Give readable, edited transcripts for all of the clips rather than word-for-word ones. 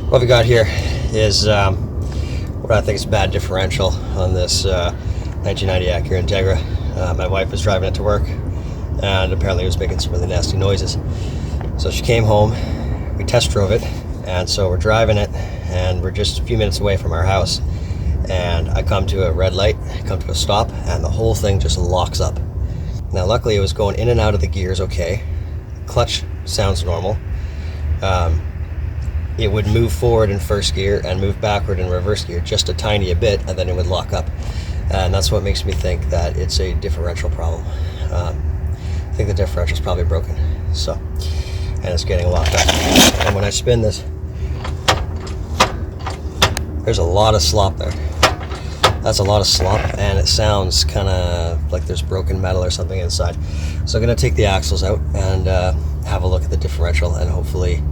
What we got here is what I think is a bad differential on this 1990 Acura Integra. My wife was driving it to work, and apparently it was making some really nasty noises. So she came home, we test drove it, and so we're driving it, and we're just a few minutes away from our house, and I come to a red light, come to a stop, and the whole thing just locks up. Now luckily it was going in and out of the gears okay. Clutch sounds normal. It would move forward in first gear and move backward in reverse gear just a tiny bit, and then it would lock up. And that's what makes me think that it's a differential problem. I think the differential's probably broken. So, and it's getting locked up. And when I spin this, there's a lot of slop there. That's a lot of slop, and it sounds kind of like there's broken metal or something inside. So I'm going to take the axles out and have a look at the differential, and hopefully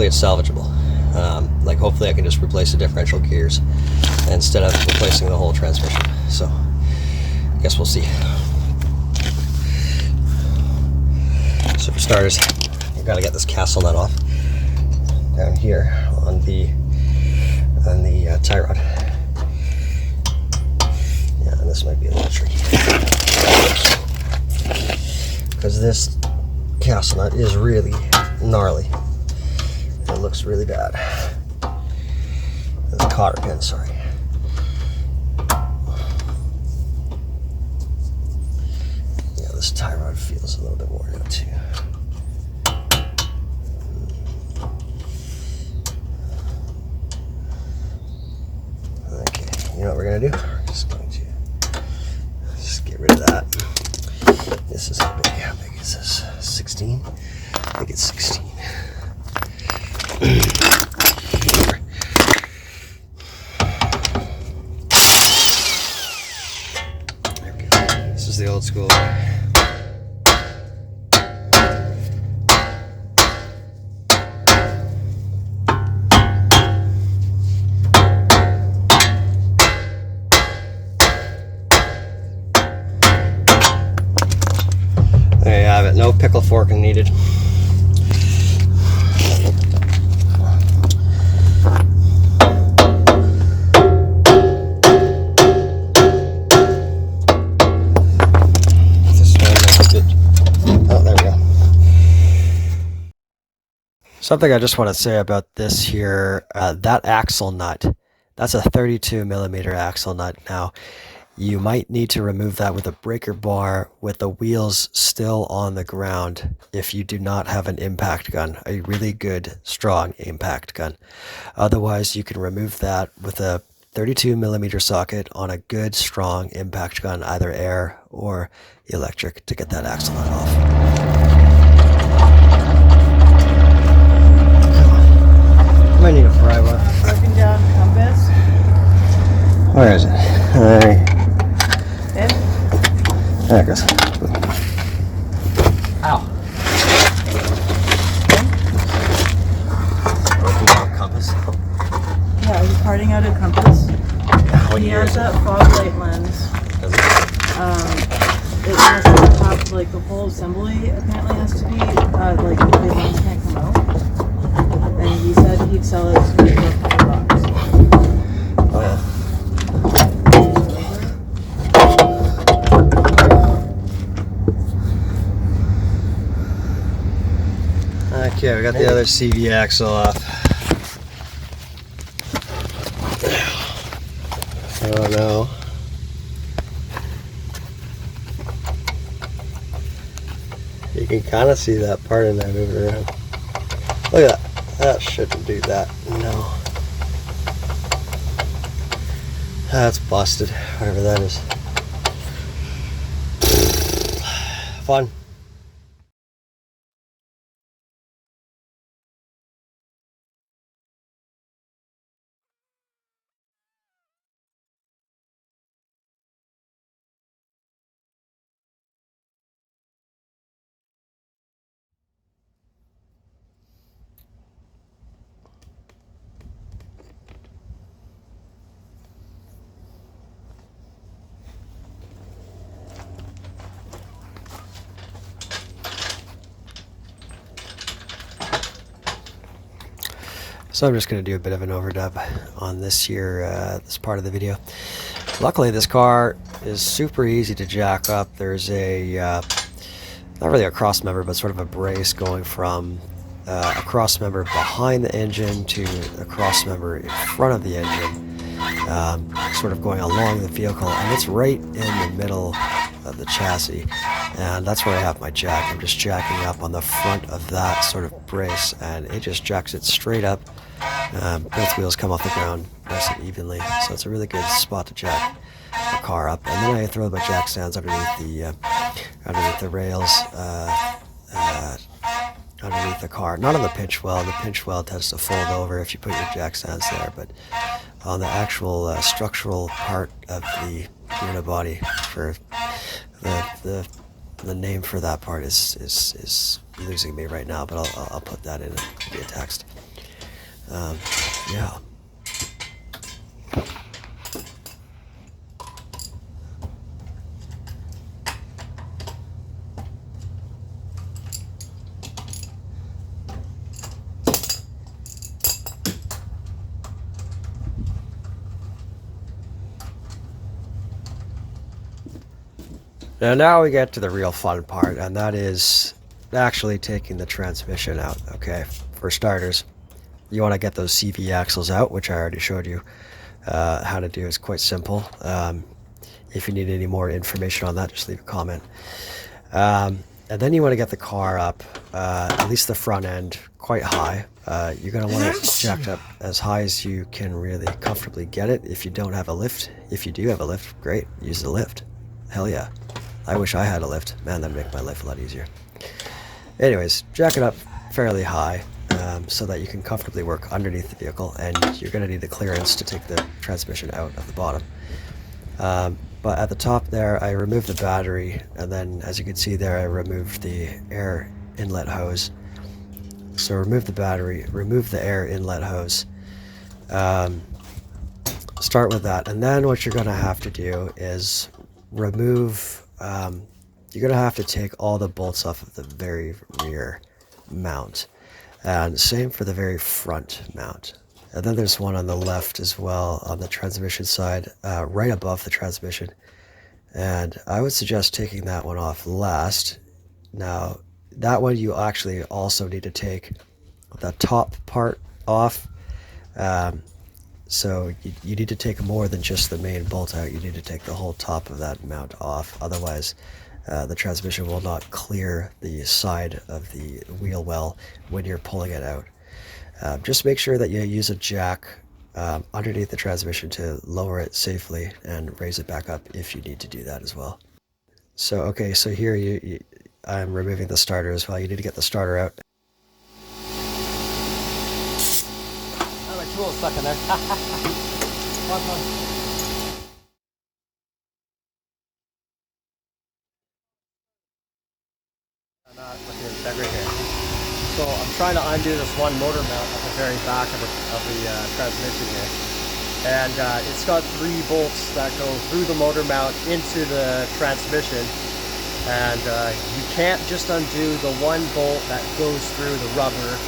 it's salvageable. Hopefully I can just replace the differential gears instead of replacing the whole transmission. So I guess we'll see. So for starters, I've got to get this castle nut off down here on the tie rod. Yeah, and this might be a little tricky because this castle nut is really gnarly. It looks really bad. The cotter pin, sorry. Yeah, this tie rod feels a little bit worn out too. Okay, you know what we're gonna do? We're just going to get rid of that. This is how big is this? 16? I think it's 16. There we go. This is the old school. There you have it. No pickle forking needed. Something I just want to say about this here, that axle nut, that's a 32 millimeter axle nut. Now, you might need to remove that with a breaker bar with the wheels still on the ground if you do not have an impact gun, a really good, strong impact gun. Otherwise, you can remove that with a 32 millimeter socket on a good, strong impact gun, either air or electric, to get that axle nut off. I need a pry bar. Broken down compass. Where is it? There There it goes. Ow. Broken down compass. Yeah, he's parting out a compass. What He year has is it? that fog light lens. It has to have, the whole assembly apparently has to be, the big ones can't come out. And he said he'd sell it to me for $100. Oh yeah. Okay, we got the other CV axle off. Oh no. You can kind of see that part in there moving around. Look at that. That shouldn't do that. No. That's busted, whatever that is. Fun. So I'm just going to do a bit of an overdub on this here, this part of the video. Luckily, this car is super easy to jack up. There's a, not really a cross member, but sort of a brace going from a cross member behind the engine to a cross member in front of the engine, sort of going along the vehicle, and it's right in the middle of the chassis, and that's where I have my jack. I'm just jacking up on the front of that sort of brace, and it just jacks it straight up. Both wheels come off the ground nice and evenly, so it's a really good spot to jack the car up. And then I throw my jack stands underneath the rails, underneath the car. Not on the pinch well. The pinch well tends to fold over if you put your jack stands there, but on the actual structural part of the unibody, for the name for that part is losing me right now, but I'll put that in via text. Yeah. Now we get to the real fun part, and that is actually taking the transmission out. Okay, for starters, you want to get those CV axles out, which I already showed you how to do. It's quite simple. If you need any more information on that, just leave a comment. And then you want to get the car up, at least the front end, quite high. You're going to want it jacked up as high as you can really comfortably get it. If you don't have a lift, if you do have a lift, great, use the lift. Hell yeah. I wish I had a lift. Man, that'd make my life a lot easier. Anyways, jack it up fairly high so that you can comfortably work underneath the vehicle, and you're going to need the clearance to take the transmission out of the bottom. But at the top there, I removed the battery, and then as you can see there, I removed the air inlet hose. So remove the battery, remove the air inlet hose. Start with that, and then what you're going to have to do is remove, you're going to have to take all the bolts off of the very rear mount, and same for the very front mount. And then there's one on the left as well on the transmission side, right above the transmission, and I would suggest taking that one off last. Now that one you actually also need to take the top part off, so you need to take more than just the main bolt out. You need to take the whole top of that mount off, otherwise the transmission will not clear the side of the wheel well when you're pulling it out. Just make sure that you use a jack underneath the transmission to lower it safely and raise it back up if you need to do that as well. So okay, so here I'm removing the starter as well. You need to get the starter out. Oh, my tool's stuck in there. Come on. Not with the Integra here. So I'm trying to undo this one motor mount at the very back of the transmission here. And it's got 3 bolts that go through the motor mount into the transmission. And you can't just undo the one bolt that goes through the rubber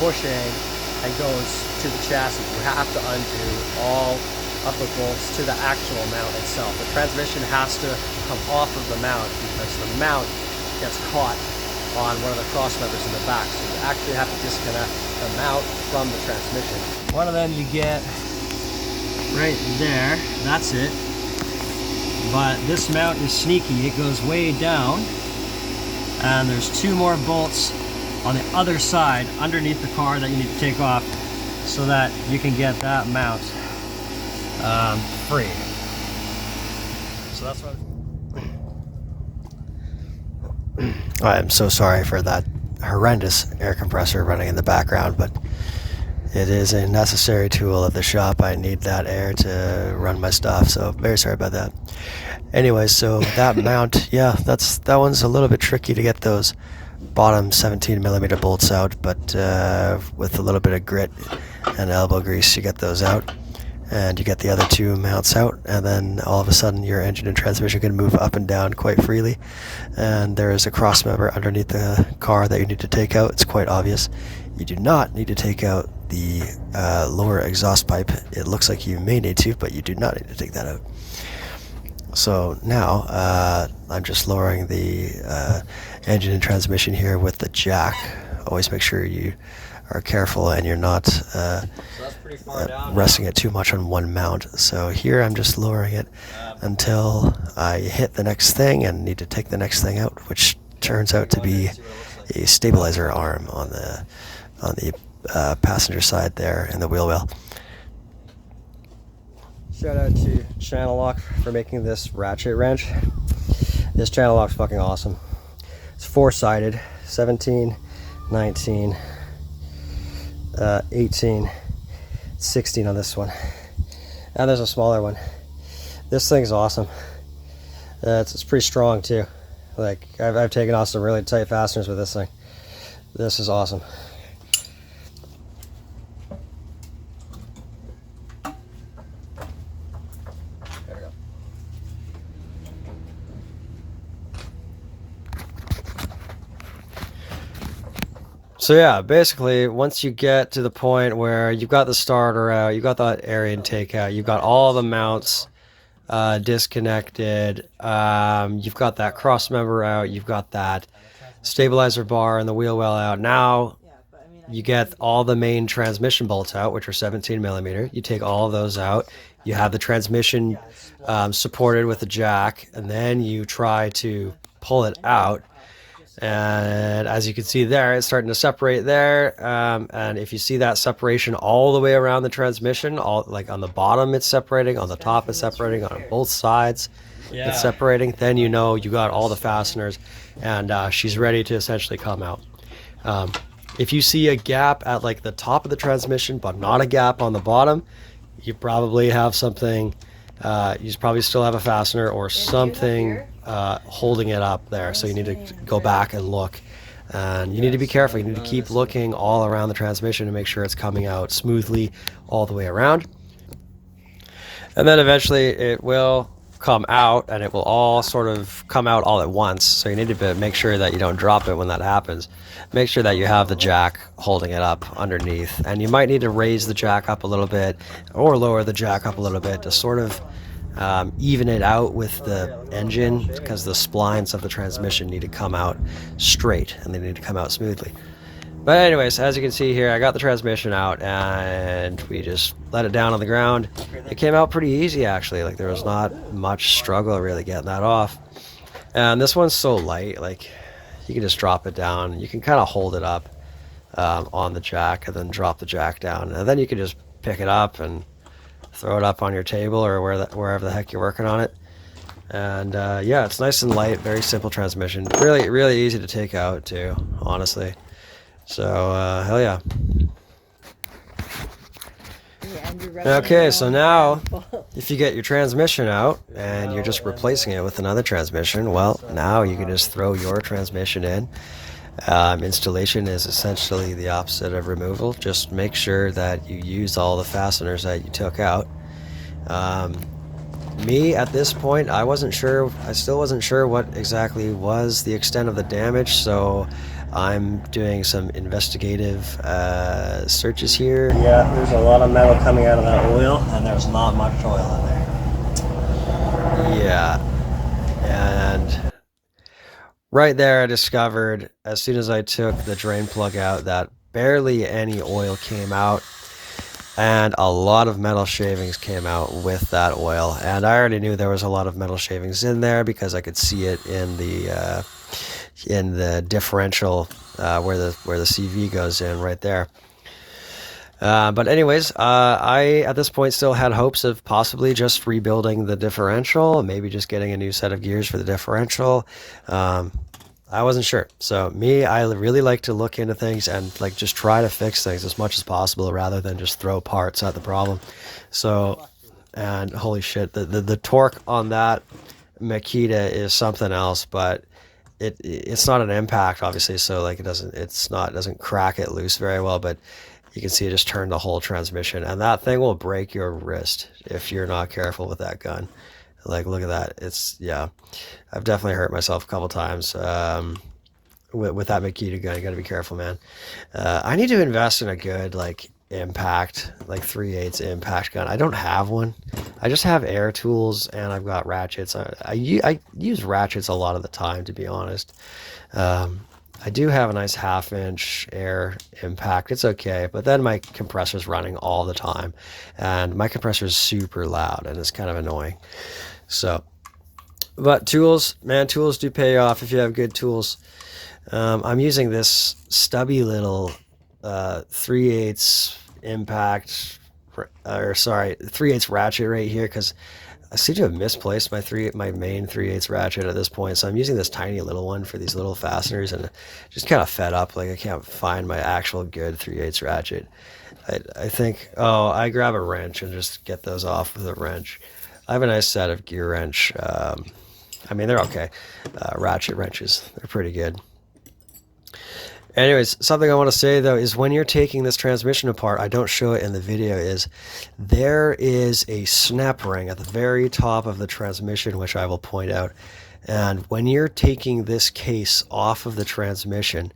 bushing and goes to the chassis. You have to undo all of the bolts to the actual mount itself. The transmission has to come off of the mount because the mount gets caught on one of the cross members in the back. So you actually have to disconnect the mount from the transmission. One of them you get right there, that's it. But this mount is sneaky, it goes way down, and there's 2 more bolts on the other side underneath the car that you need to take off so that you can get that mount free. So that's what I'm so sorry for that horrendous air compressor running in the background, but it is a necessary tool of the shop. I need that air to run my stuff, so very sorry about that. Anyway, so that mount, yeah, that one's a little bit tricky to get those bottom 17mm bolts out, but with a little bit of grit and elbow grease you get those out. and you get the other two mounts out, and then all of a sudden your engine and transmission can move up and down quite freely. And there is a cross member underneath the car that you need to take out. It's quite obvious. You do not need to take out the lower exhaust pipe. It looks like you may need to, but you do not need to take that out. So now I'm just lowering the engine and transmission here with the jack. Always make sure you are careful and you're not resting it too much on one mount. So here I'm just lowering it until I hit the next thing and need to take the next thing out, which turns out to be a stabilizer arm on the passenger side there in the wheel well. Shout out to Channel Lock for making this ratchet wrench. This channel lock's fucking awesome. It's four-sided, 17, 19, 18, 16 on this one. And there's a smaller one. This thing's awesome. It's pretty strong too. Like I've taken off some really tight fasteners with this thing. This is awesome. There we go. So yeah, basically once you get to the point where you've got the starter out, you've got that air intake out, you've got all the mounts disconnected, you've got that cross member out, you've got that stabilizer bar and the wheel well out. Now you get all the main transmission bolts out, which are 17 millimeter. You take all of those out. You have the transmission supported with a jack, and then you try to pull it out. And as you can see there, it's starting to separate there. And if you see that separation all the way around the transmission, all like on the bottom it's separating, on the top it's separating, on both sides it's separating, then you know you got all the fasteners, and she's ready to essentially come out. If you see a gap at like the top of the transmission but not a gap on the bottom, you probably have something, you probably still have a fastener or something holding it up there. So you need to go back and look, and you need to be careful. You need to keep looking all around the transmission to make sure it's coming out smoothly all the way around. And then eventually it will come out, and it will all sort of come out all at once. So you need to make sure that you don't drop it when that happens. Make sure that you have the jack holding it up underneath, and you might need to raise the jack up a little bit or lower the jack up a little bit to sort of even it out with the engine, because the splines of the transmission need to come out straight and they need to come out smoothly. But anyways, as you can see here, I got the transmission out and we just let it down on the ground. It came out pretty easy actually. Like there was not much struggle really getting that off. And this one's so light, like you can just drop it down. You can kind of hold it up on the jack and then drop the jack down, and then you can just pick it up and throw it up on your table or wherever the heck you're working on it. And yeah, it's nice and light, very simple transmission, really easy to take out too, honestly. So hell yeah. Okay, so now if you get your transmission out and you're just replacing it with another transmission, well, now you can just throw your transmission in. Installation is essentially the opposite of removal. Just make sure that you use all the fasteners that you took out. Me, at this point, I still wasn't sure what exactly was the extent of the damage, so I'm doing some investigative searches here. Yeah, there's a lot of metal coming out of that oil, and there's not much oil in there. Yeah, and right there I discovered, as soon as I took the drain plug out, that barely any oil came out, and a lot of metal shavings came out with that oil. And I already knew there was a lot of metal shavings in there because I could see it in the differential where the CV goes in right there. But anyways, I at this point still had hopes of possibly just rebuilding the differential, maybe just getting a new set of gears for the differential. I wasn't sure. So I really like to look into things and like just try to fix things as much as possible rather than just throw parts at the problem. So, and holy shit, the torque on that Makita is something else, but it's not an impact obviously, so like it doesn't crack it loose very well, but You can see it just turned the whole transmission, and that thing will break your wrist if you're not careful with that gun. Like, look at that. It's, yeah, I've definitely hurt myself a couple times with that Makita gun. You got to be careful, man. I need to invest in a good, like, impact, like 3/8 impact gun. I don't have one. I just have air tools, and I've got ratchets. I use ratchets a lot of the time, to be honest. I do have a nice 1/2-inch air impact. It's okay, but then my compressor's running all the time, and my compressor is super loud, and it's kind of annoying. So, but tools, man, tools do pay off if you have good tools. I'm using this stubby little 3/8 impact, or sorry, 3/8 ratchet right here, because I seem to have misplaced my main 3/8 ratchet at this point. So I'm using this tiny little one for these little fasteners, and just kind of fed up. Like, I can't find my actual good 3/8 ratchet. I think, oh, I grab a wrench and just get those off with a wrench. I have a nice set of gear wrench. I mean, they're okay. Ratchet wrenches, they're pretty good. Anyways, something I want to say though is when you're taking this transmission apart, I don't show it in the video, is there is a snap ring at the very top of the transmission, which I will point out. And when you're taking this case off of the transmission,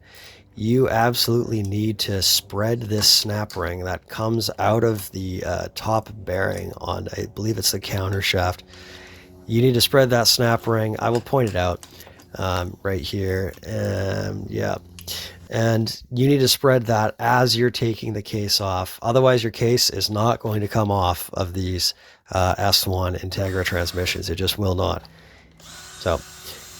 you absolutely need to spread this snap ring that comes out of the top bearing on, I believe it's the counter shaft. You need to spread that snap ring. I will point it out right here. Yeah. And you need to spread that as you're taking the case off. Otherwise, your case is not going to come off of these S1 Integra transmissions. It just will not. So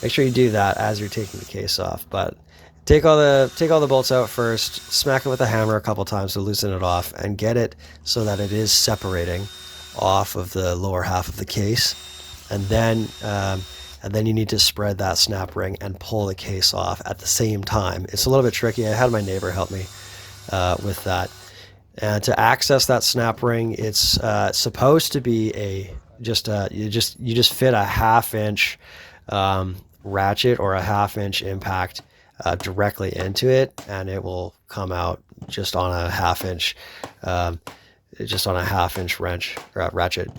make sure you do that as you're taking the case off. But take all the bolts out first, smack it with a hammer a couple times to loosen it off, and get it so that it is separating off of the lower half of the case. And then you need to spread that snap ring and pull the case off at the same time. It's a little bit tricky. I had my neighbor help me with that. And to access that snap ring, it's supposed to be you just fit a 1/2-inch ratchet or a 1/2-inch impact directly into it, and it will come out just on a 1/2-inch, wrench or ratchet.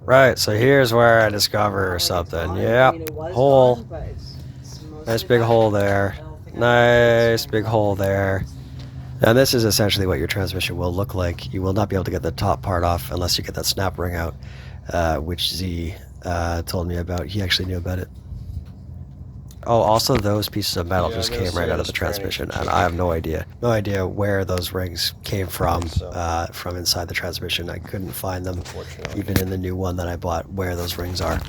Right, so here's where I discover something. Yeah, hole. Nice big hole there. Nice big hole there. And this is essentially what your transmission will look like. You will not be able to get the top part off unless you get that snap ring out, which Z told me about. He actually knew about it. Oh, also those pieces of metal just came right out of the transmission, and I have no idea where those rings came from inside the transmission. I couldn't find them, even in the new one that I bought, where those rings are.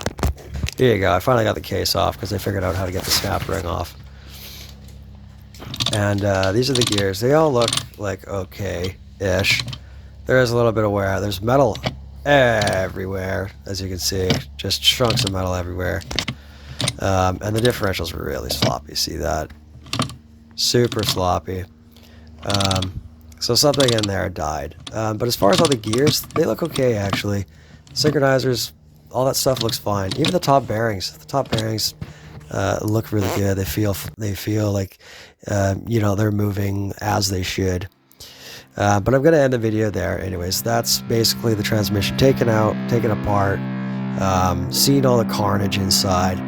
Here you go. I finally got the case off because I figured out how to get the snap ring off. And these are the gears. They all look like okay-ish. There is a little bit of wear. There's metal everywhere, as you can see. Just chunks of metal everywhere. And the differentials were really sloppy. See that? Super sloppy. So something in there died. But as far as all the gears, they look okay, actually. Synchronizers, all that stuff looks fine. Even the top bearings. The top bearings look really good. They feel like, they're moving as they should. But I'm going to end the video there. Anyways, that's basically the transmission taken out, taken apart, seeing all the carnage inside.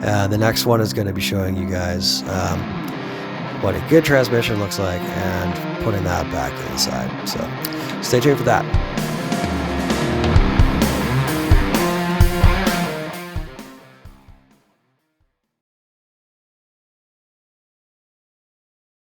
The next one is going to be showing you guys what a good transmission looks like and putting that back inside. So stay tuned for that.